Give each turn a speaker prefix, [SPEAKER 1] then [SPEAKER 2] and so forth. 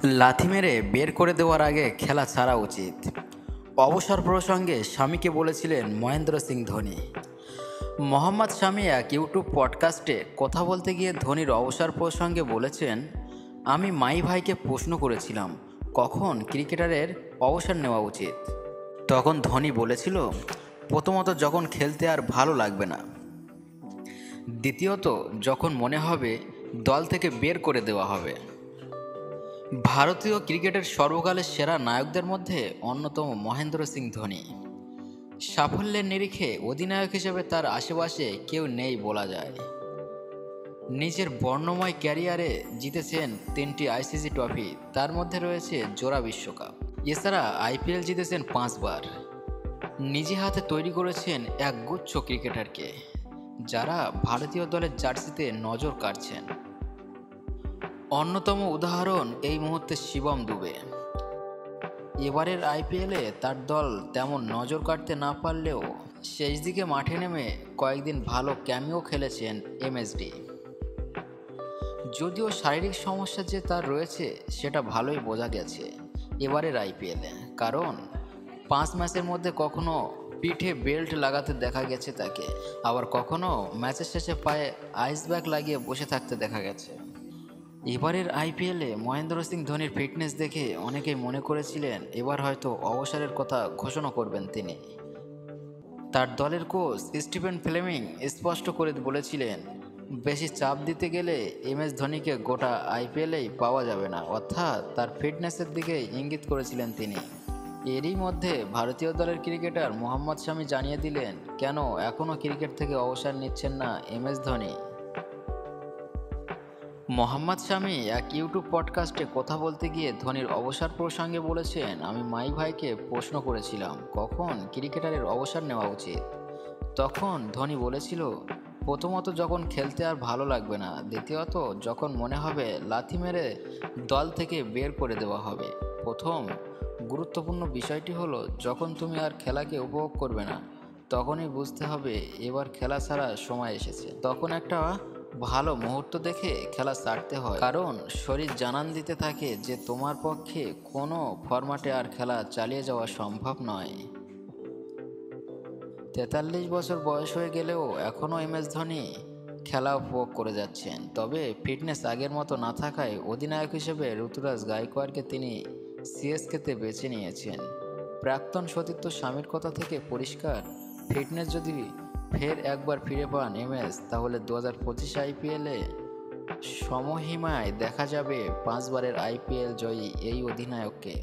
[SPEAKER 1] লাথি মেরে বের করে দেওয়ার আগে খেলা ছাড়া উচিত। অবসর প্রসঙ্গে স্বামীকে বলেছিলেন মহেন্দ্র সিং ধোনি। মোহাম্মদ শামি এক ইউটিউব পডকাস্টে কথা বলতে গিয়ে ধোনির অবসর প্রসঙ্গে বলেছেন, আমি মাই ভাইকে প্রশ্ন করেছিলাম কখন ক্রিকেটারের অবসর নেওয়া উচিত। তখন ধোনি বলেছিল, প্রথমত যখন খেলতে আর ভালো লাগবে না, দ্বিতীয়ত যখন মনে হবে দল থেকে বের করে দেওয়া হবে। ভারতীয় ক্রিকেটের সর্বকালের সেরা নায়কদের মধ্যে অন্যতম মহেন্দ্র সিং ধোনি। সাফল্যের নিরিখে অধিনায়ক হিসেবে তার আশেপাশে কেউ নেই বলা যায়। নিজের বর্ণময় ক্যারিয়ারে জিতেছেন 3টি আইসিসি ট্রফি, তার মধ্যে রয়েছে জোড়া বিশ্বকাপ। এছাড়া আইপিএল জিতেছেন 5 বার। নিজে হাতে তৈরি করেছেন এক গুচ্ছ ক্রিকেটারকে, যারা ভারতীয় দলের জার্সিতে নজর কাড়ছেন। অন্যতম উদাহরণ এই মুহূর্তে শিবম দুবে। এবারের আইপিএলে তার দল তেমন নজর কাটতে না পারলেও শেষ দিকে মাঠে নেমে কয়েকদিন ভালো ক্যামিও খেলেছেন এমএসডি। যদিও শারীরিক সমস্যা যে তার রয়েছে সেটা ভালোই বোঝা গেছে এবারের আইপিএলে, কারণ 5 ম্যাচের মধ্যে কখনো পিঠে বেল্ট লাগাতে দেখা গেছে তাকে, আবার কখনো ম্যাচের শেষে পায়ে আইস ব্যাগ লাগিয়ে বসে থাকতে দেখা গেছে। এবারের আইপিএলে মহেন্দ্র সিং ধোনির ফিটনেস দেখে অনেকেই মনে করেছিলেন এবার হয়তো অবসরের কথা ঘোষণা করবেন তিনি। তার দলের কোচ স্টিফেন ফ্লেমিং স্পষ্ট করে বলেছিলেন, বেশি চাপ দিতে গেলে এমএস ধোনিকে গোটা আইপিএলেই পাওয়া যাবে না, অর্থাৎ তার ফিটনেসের দিকে ইঙ্গিত করেছিলেন তিনি। এরই মধ্যে ভারতীয় দলের ক্রিকেটার মোহাম্মদ শামি জানিয়ে দিলেন কেন এখনও ক্রিকেট থেকে অবসর নিচ্ছেন না এমএস ধোনি। মোহাম্মদ শামি এক ইউটিউব পডকাস্টে কথা বলতে গিয়ে ধোনির অবসর প্রসঙ্গে বলেছেন, আমি মাই ভাইকে প্রশ্ন করেছিলাম কখন ক্রিকেটারের অবসর নেওয়া উচিত। তখন ধোনি বলেছিল, প্রথমত যখন খেলতে আর ভালো লাগবে না, দ্বিতীয়ত যখন মনে হবে লাথি মেরে দল থেকে বের করে দেওয়া হবে। প্রথম গুরুত্বপূর্ণ বিষয়টি হলো, যখন তুমি আর খেলাকে উপভোগ করবে না, তখনই বুঝতে হবে এবার খেলা ছাড়া সময় এসেছে। তখন একটা ভালো মুহূর্ত দেখে খেলা ছাড়তে হয়, কারণ শরীর জানান দিতে থাকে যে তোমার পক্ষে কোনো ফরম্যাটে আর খেলা চালিয়ে যাওয়া সম্ভব নয়। 43 বছর বয়স হয়ে গেলেও এখনও এমএস ধোনি খেলা উপভোগ করে যাচ্ছেন। তবে ফিটনেস আগের মতো না থাকায় অধিনায়ক হিসেবে ঋতুরাজ গায়কোয়াড়কে তিনি সিএসকেতে বেছে নিয়েছেন। প্রাক্তন সতীর্থ স্বামীর কথা থেকে পরিষ্কার, ফিটনেস যদি ফের একবার ফিরে পান এমএস, তাহলে 2025 আইপিএলে সমহিমায় দেখা যাবে 5 বারের আইপিএল জয়ী এই অধিনায়ককে।